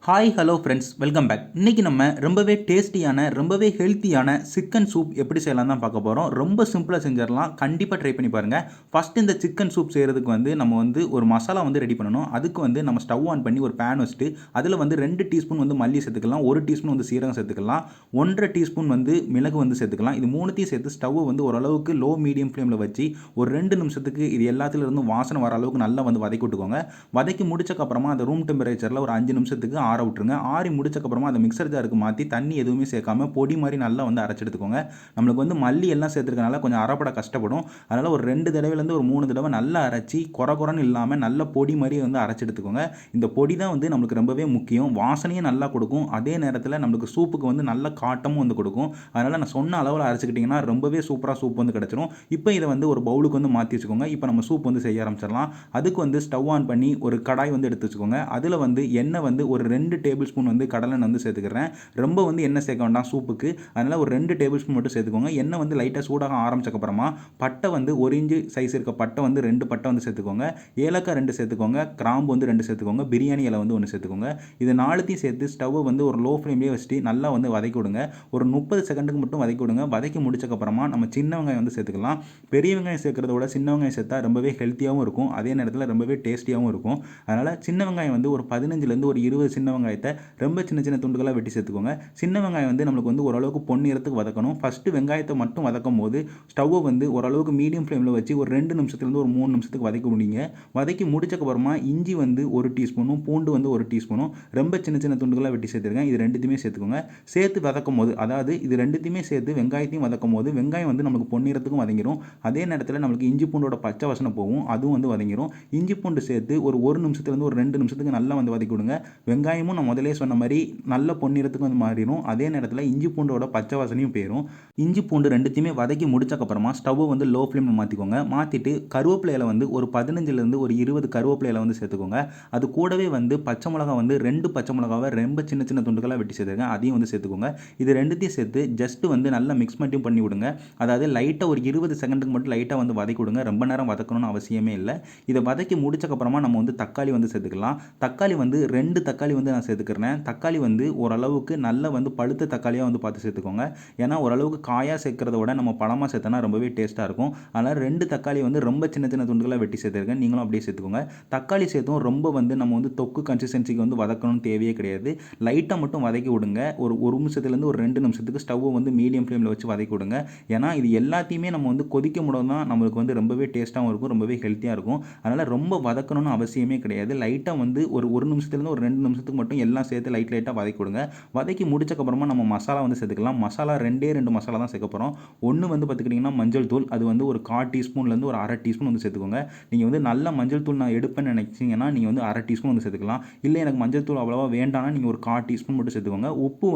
Hi hello friends, welcome back. இன்றைக்கி நம்ம ரொம்பவே டேஸ்டியான ரொம்பவே ஹெல்த்தியான சிக்கன் சூப் எப்படி செய்யலாம் தான் பார்க்க போகிறோம். ரொம்ப சிம்பிளாக செஞ்சிடலாம். கண்டிப்பாக ட்ரை பண்ணி பாருங்கள். ஃபஸ்ட்டு இந்த சிக்கன் சூப் செய்கிறதுக்கு நம்ம ஒரு மசாலா ரெடி பண்ணணும். அதுக்கு நம்ம ஸ்டவ் ஆன் பண்ணி ஒரு பேன் வச்சுட்டு அதில் 2 டீஸ்பூன் மல்லி சேர்த்துக்கலாம், 1 டீஸ்பூன் சீரகம் சேர்த்துக்கலாம், 1.5 டீஸ்பூன் மிளகு சேர்த்துக்கலாம். இது மூணுத்தையும் சேர்த்து ஸ்டவ் ஓரளவுக்கு லோ மீடியம் ஃப்ளேமில் வச்சு ஒரு 2 நிமிஷத்துக்கு இது எல்லாத்துலேருந்து வாசனை வர அளவுக்கு நல்லா வதக்கி விட்டுக்கோங்க. வதக்கி முடிச்சக்கப்புறமா அந்த ரூம் டெம்பரேச்சரில் ஒரு 5 நிமிஷத்துக்கு ஆற விட்டுருங்க. ஆறி முடிச்சக்கப்புறமா அந்த மிக்சர் ஜாருக்கு மாற்றி தண்ணி எதுவுமே சேர்க்காம பொடி மாதிரி நல்லா அரைச்சி எடுத்துக்கோங்க. நம்மளுக்கு மல்லி எல்லாம் சேர்த்துருக்கனால கொஞ்சம் அரைப்பட கஷ்டப்படும். அதனால் ஒரு 2 தடவைலேருந்து ஒரு 3 தடவை நல்லா அரைச்சி குறன்னு இல்லாமல் நல்ல பொடி மாதிரி அரைச்சி எடுத்துக்கோங்க. இந்த பொடி தான் நம்மளுக்கு ரொம்பவே முக்கியம். வாசனையும் நல்லா கொடுக்கும். அதே நேரத்தில் நம்மளுக்கு சூப்புக்கு நல்ல காட்டமும் கொடுக்கும். அதனால் நான் சொன்ன அளவில் அரைச்சிக்கிட்டிங்கன்னா ரொம்பவே சூப்பராக சூப் கிடச்சிரும். இப்போ இதை ஒரு பவுலுக்கு மாற்றி வச்சுக்கோங்க. இப்போ நம்ம சூப் செய்ய ஆரம்பிச்சிடலாம். அதுக்கு ஸ்டவ் ஆன் பண்ணி ஒரு கடாய் எடுத்து வச்சுக்கோங்க. அதில் எண்ணெய் ஒரு 2 டேபிள் ஸ்பூன் கடலெண்ணெய் சேர்த்துக்கிறேன். ரொம்ப எண்ணெய் சேர்க்க வேண்டாம் சூப்புக்கு. அதனால் ஒரு 2 டேபிள் ஸ்பூன் மட்டும் சேர்த்துக்கோங்க. எண்ணெய் லைட்டாக சூடாக ஆரம்பிச்சக்கப்புறமா பட்டை 1 இன்ச்சு சைஸ் இருக்க பட்டை 2 பட்டை சேர்த்துக்கோங்க. ஏலக்காய் 2 சேர்த்துக்கோங்க. கிராம்பு 2 சேர்த்துக்கோங்க. பிரியாணி இலை 1 சேர்த்துக்கோங்க. இது நாலுத்தையும் சேர்த்து ஸ்டவ் ஒரு லோ ஃப்ளேம்லேயே வச்சுட்டு நல்லா வதக்கி விடுங்க. ஒரு 30 செகண்டுக்கு மட்டும் வதக்கி விடுங்க. வதக்கி முடிச்சக்கப்புறமா நம்ம சின்ன வெங்காயம் சேர்த்துக்கலாம். பெரிய வெங்காயம் சேர்க்கறத விட சின்ன வெங்காயம் சேர்த்தா ரொம்பவே ஹெல்த்தியாகவும் இருக்கும். அதே நேரத்தில் ரொம்பவே டேஸ்டியாகவும் இருக்கும். அதனால் சின்ன வெங்காயம் ஒரு 15லேருந்து ஒரு 20 சின்ன வெங்காயத்தை ரொம்ப சின்ன சின்ன துண்டுகளாக வெட்டி சேர்த்துக்கோங்க. சின்ன வெங்காயம் நம்மளுக்கு ஓரளவுக்கு பொன்னிறத்துக்கு வதக்கணும். ஃபஸ்ட்டு வெங்காயத்தை மட்டும் வதக்கும் போது ஸ்டவ்வை ஓரளவுக்கு மீடியம் ஃப்ளேமில் வச்சு ஒரு 2 நிமிஷத்துலேருந்து ஒரு 3 நிமிஷத்துக்கு வதக்கி முடிங்க. வதக்கி முடிச்சக்கப்புறமா இஞ்சி 1 டீஸ்பூனும் பூண்டு 1 டீஸ்பூனும் ரொம்ப சின்ன சின்ன துண்டுகளாக வெட்டி சேர்த்துருக்கேன். இது ரெண்டுத்தையுமே சேர்த்துக்கோங்க. சேர்த்து வதக்கும் போது, அதாவது இது ரெண்டுத்தையுமே சேர்த்து வெங்காயத்தையும் வதக்கும் போது வெங்காயம் நமக்கு பொன்னிறத்துக்கும் வதங்கிடும். அதே நேரத்தில் நம்மளுக்கு இஞ்சி பூண்டோட பச்சை வாசனை போகும், அதுவும் வதங்கிடும். இஞ்சி பூண்டு சேர்த்து ஒரு நிமிஷத்துலேருந்து ஒரு 2 நிமிஷத்துக்கு நல்லா வதக்கி விடுங்க. வெங்காயமும் நான் முதலே சொன்ன மாதிரி நல்ல பொன்னிறத்துக்கு மாறிடும். அதே நேரத்தில் இஞ்சி பூண்டோட பச்சை வாசனையும் போயிடும். இஞ்சி பூண்டு ரெண்டுத்தையுமே வதக்கி முடிச்சக்கப்புறமா ஸ்டவ் லோ ஃப்ளேமில் மாற்றிக்கோங்க. மாற்றிட்டு கருவேப்பிலையில் ஒரு 15லேருந்து ஒரு 20 கருவேப்பிலையில் சேர்த்துக்கோங்க. அது கூடவே பச்சை மிளகா 2 பச்சை மிளகாவை ரொம்ப சின்ன சின்ன துண்டுகளாக வெட்டி சேர்த்துருங்க. அதையும் சேர்த்துக்கோங்க. இது ரெண்டுத்தையும் சேர்த்து ஜஸ்ட் நல்லா மிக்ஸ் மட்டும் பண்ணி விடுங்க. அதாவது லைட்டாக ஒரு 20 செகண்டுக்கு மட்டும் லைட்டாக வதக்கி விடுங்க. ரொம்ப நேரம் வதக்கணும்னு அவசியமே இல்லை. இதை வதக்கி முடிச்சக்கப்புறமா நம்ம தக்காளி சேர்த்துக்கலாம். தக்காளி 2 தக்காளி நான் சேர்த்துக்கிறேன். தக்காளி ஓரளவுக்கு நல்ல பழுத்த தக்காளியாக பார்த்து சேர்த்துக்கோங்க. ஏன்னா ஓரளவுக்கு காயாக சேர்க்கறத விட நம்ம பழமாக சேர்த்தனா ரொம்பவே டேஸ்ட்டாக இருக்கும். அதனால் 2 தக்காளி ரொம்ப சின்ன சின்ன துண்டுகளாக வெட்டி சேர்த்துருக்கேன். நீங்களும் அப்படியே சேர்த்துக்கோங்க. தக்காளி சேர்த்தும் ரொம்ப நம்ம தொக்கு கன்சிஸ்டன்சிக்கு வதக்கணும்னு தேவையே கிடையாது. லைட்டாக மட்டும் வதக்கி விடுங்க. ஒரு நிமிஷத்துலேருந்து ஒரு 2 நிமிஷத்துக்கு ஸ்டவ் மீடியம் ஃப்ளேமில் வச்சு வதக்கி விடுங்க. ஏன்னா இது எல்லாத்தையுமே நம்ம கொதிக்க முடியும் தான் நம்மளுக்கு ரொம்பவே டேஸ்ட்டாகவும் இருக்கும், ரொம்பவே ஹெல்த்தியாக இருக்கும். அதனால் ரொம்ப வதக்கணும்னு அவசியமே கிடையாது. லைட்டாக ஒரு நிமிஷத்துலேருந்து ஒரு 2 நிமிஷத்துக்கு மட்டும் எல்லாம் சேர்த்து லைட்டாக வதக்கி விடுங்க. வதக்கி முடிச்சக்கப்புறமா நம்ம மசாலா சேர்த்துக்கலாம். மசாலா 2 மசாலா தான் சேர்க்க போகிறோம். ஒன்று பார்த்துக்கிட்டிங்கன்னா மஞ்சள் தூள், அது ஒரு 1/4 டீஸ்பூன்லேருந்து ஒரு 1/2 டீஸ்பூன் சேர்த்துக்கோங்க. நீங்கள் நல்ல மஞ்சள் தூள் நான் எடுப்பேன்னு நினைச்சிங்கன்னா நீங்கள் 1/2 டீஸ்பூன் சேர்த்துக்கலாம். இல்லை எனக்கு மஞ்சள் தூள் அவ்வளோவா வேண்டாம்னா நீங்கள் ஒரு 1/4 டீஸ்பூன் மட்டும் சேர்த்துக்கோங்க. உப்பு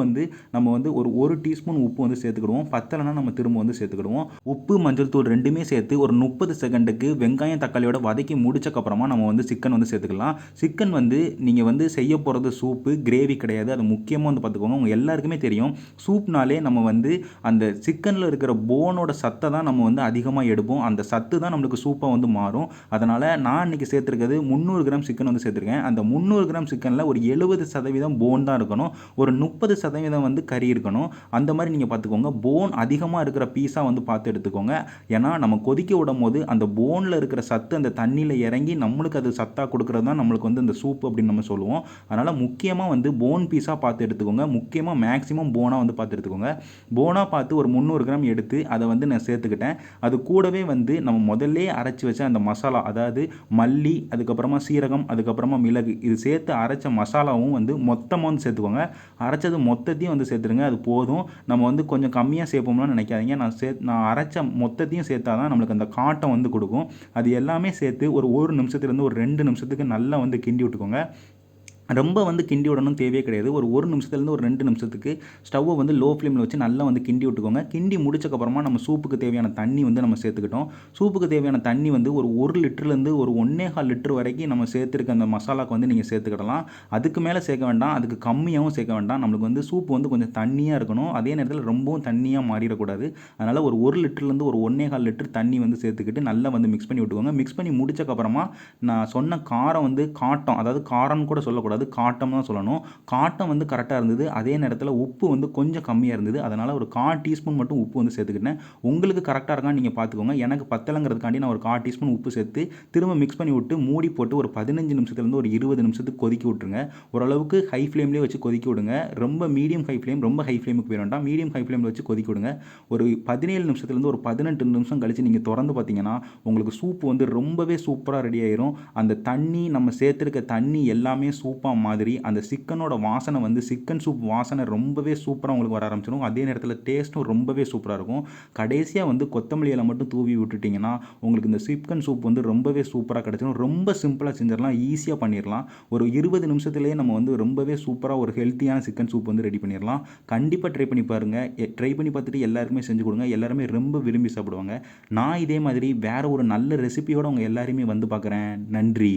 நம்ம ஒரு டீஸ்பூன் உப்பு சேர்த்துக்கிடுவோம். பத்தலைன்னா நம்ம திரும்ப சேர்த்துக்கிடுவோம். உப்பு மஞ்சள் தூள் ரெண்டுமே சேர்த்து ஒரு 30 செகண்டுக்கு வெங்காயம் தக்காளியோட வதக்கி முடிச்சக்கப்புறமா நம்ம சிக்கன் சேர்த்துக்கலாம். சிக்கன் நீங்கள் செய்ய போகிறது சூப்பு, கிரேவி கிடையாது. அது முக்கியமாக பார்த்துக்கோங்க. உங்கள் எல்லாருக்குமே தெரியும், சூப்னாலே நம்ம அந்த சிக்கனில் இருக்கிற போனோட சத்தை தான் நம்ம அதிகமாக எடுப்போம். அந்த சத்து தான் நம்மளுக்கு சூப்பாக மாறும். அதனால் நான் இன்றைக்கி சேர்த்துருக்கிறது 300 கிராம் சிக்கன் சேர்த்துருக்கேன். அந்த 300 கிராம் சிக்கனில் ஒரு 70% போன் தான் இருக்கணும். ஒரு 30% கறி இருக்கணும். அந்த மாதிரி நீங்கள் பார்த்துக்கோங்க. போன் அதிகமாக இருக்கிற பீஸாக பார்த்து எடுத்துக்கோங்க. ஏன்னா நம்ம கொதிக்க விடும் போது அந்த போனில் இருக்கிற சத்து அந்த தண்ணியில் இறங்கி நம்மளுக்கு அது சத்தாக கொடுக்குறது தான் நம்மளுக்கு அந்த சூப் அப்படின்னு நம்ம சொல்லுவோம். அதனால் முக்கியமாக போன் பீஸாக பார்த்து எடுத்துக்கோங்க. முக்கியமாக மேக்ஸிமம் போனாக பார்த்து எடுத்துக்கோங்க. போனாக பார்த்து ஒரு 300 கிராம் எடுத்து அதை நான் சேர்த்துக்கிட்டேன். அது கூடவே நம்ம முதல்லே அரைச்சி வச்ச அந்த மசாலா, அதாவது மல்லி, அதுக்கப்புறமா சீரகம், அதுக்கப்புறமா மிளகு, இது சேர்த்து அரைச்ச மசாலாவும் மொத்தமாக சேர்த்துக்கோங்க. அரைச்சது மொத்தத்தையும் சேர்த்துருங்க. அது போதும். நம்ம கொஞ்சம் கம்மியாக சேர்ப்போம்லாம் நினைக்காதீங்க. நான் அரைச்ச மொத்தத்தையும் சேர்த்தா தான் நம்மளுக்கு அந்த காட்டம் கொடுக்கும். அது எல்லாமே சேர்த்து ஒரு நிமிஷத்துலேருந்து ஒரு 2 நிமிஷத்துக்கு நல்லா கிண்டி விட்டுக்கோங்க. ரொம்ப கிண்டி விடணும் தேவையே கிடையாது. ஒரு நிமிஷத்துலேருந்து ஒரு 2 நிமிஷத்துக்கு ஸ்டவ்வை லோ ஃப்ளேமில் வச்சு நல்லா கிண்டி விட்டுக்கோங்க. கிண்டி முடிச்சக்கப்புறமா நம்ம சூப்புக்கு தேவையான தண்ணி நம்ம சேர்த்துக்கிட்டோம். சூப்புக்கு தேவையான தண்ணி ஒரு 1 லிட்டர்லேருந்து ஒரு 1.25 லிட்டர் வரைக்கும் நம்ம சேர்த்துருக்க அந்த மசாலாவுக்கு நீங்கள் சேர்த்துக்கிடலாம். அதுக்கு மேலே சேர்க்க வேண்டாம், அதுக்கு கம்மியாகவும் சேர்க்க வேண்டாம். நம்மளுக்கு சூப் கொஞ்சம் தண்ணியாக இருக்கணும். அதே நேரத்தில் ரொம்பவும் தண்ணியாக மாறிடக்கூடாது. அதனால் ஒரு 1 லிட்டர்லேருந்து ஒரு 1.25 லிட்டர் தண்ணி சேர்த்துக்கிட்டு நல்லா மிக்ஸ் பண்ணி விட்டுக்கோங்க. மிக்ஸ் பண்ணி முடிச்சக்கப்புறமா நான் சொன்ன காரம் காட்டம், அதாவது காரம்னு கூட சொல்லக்கூடாது, சொல்லக்கூடாது, காட்டம் தான் சொல்லணும். காட்டம் வந்து கரெக்டாக இருந்தது. அதே நேரத்தில் உப்பு வந்து கொஞ்சம் கம்மியாக இருந்தது. அதனால் ஒரு 1/4 டீஸ்பூன் மட்டும் உப்பு வந்து சேர்த்துக்கிட்டேன். உங்களுக்கு கரெக்டாக இருக்கான்னு நீங்கள் பார்த்துக்கோங்க. எனக்கு பத்தலைங்கிறதுக்காண்டி நான் ஒரு 1/4 டீஸ்பூன் உப்பு சேர்த்து திரும்ப மிக்ஸ் பண்ணி விட்டு மூடி போட்டு ஒரு 15 நிமிஷத்துலேருந்து ஒரு 20 நிமிஷத்துக்கு கொதிக்க விட்டுருங்க. ஓரளவுக்கு ஹை ஃப்ளேம்லேயே வச்சு கொதிக்க விடுங்க. ரொம்ப மீடியம் ஹை ஃப்ளேம், ரொம்ப ஹை ஃப்ளேமுக்கு போயிட வேண்டாம். மீடியம் ஹை ஃப்ளேமில் வச்சு கொதிக்க விடுங்க. ஒரு 17 நிமிஷத்துலேருந்து ஒரு 18 நிமிஷம் கழித்து நீங்கள் திறந்து பார்த்தீங்கன்னா உங்களுக்கு சூப்பு வந்து ரொம்பவே சூப்பராக ரெடி ஆயிரும். அந்த தண்ணி நம்ம சேர்த்துருக்க தண்ணி எல்லாமே சூப்பாக மாதிரி அந்த சிக்கனோட வாசனை வந்து சிக்கன் சூப் வாசனை ரொம்பவே சூப்பராக உங்களுக்கு வர ஆரம்பிச்சிடும். அதே நேரத்தில் டேஸ்ட்டும் ரொம்பவே சூப்பராக இருக்கும். கடைசியாக வந்து கொத்தமல்லி இலை மட்டும் தூவி விட்டுட்டிங்கன்னா உங்களுக்கு இந்த சிக்கன் சூப் வந்து ரொம்பவே சூப்பராக கிடச்சிடும். ரொம்ப சிம்பிளாக செஞ்சிடலாம், ஈஸியாக பண்ணிடலாம். ஒரு 20 நிமிஷத்துலேயே நம்ம வந்து ரொம்பவே சூப்பராக ஒரு ஹெல்த்தியான சிக்கன் சூப் வந்து ரெடி பண்ணிடலாம். கண்டிப்பாக ட்ரை பண்ணி பாருங்கள். ட்ரை பண்ணி பார்த்துட்டு எல்லாருக்குமே செஞ்சு கொடுங்க. எல்லாருமே ரொம்ப விரும்பி சாப்பிடுவாங்க. நான் இதே மாதிரி வேறு ஒரு நல்ல ரெசிபியோடு உங்கள் எல்லாரையுமே வந்து பார்க்குறேன். நன்றி.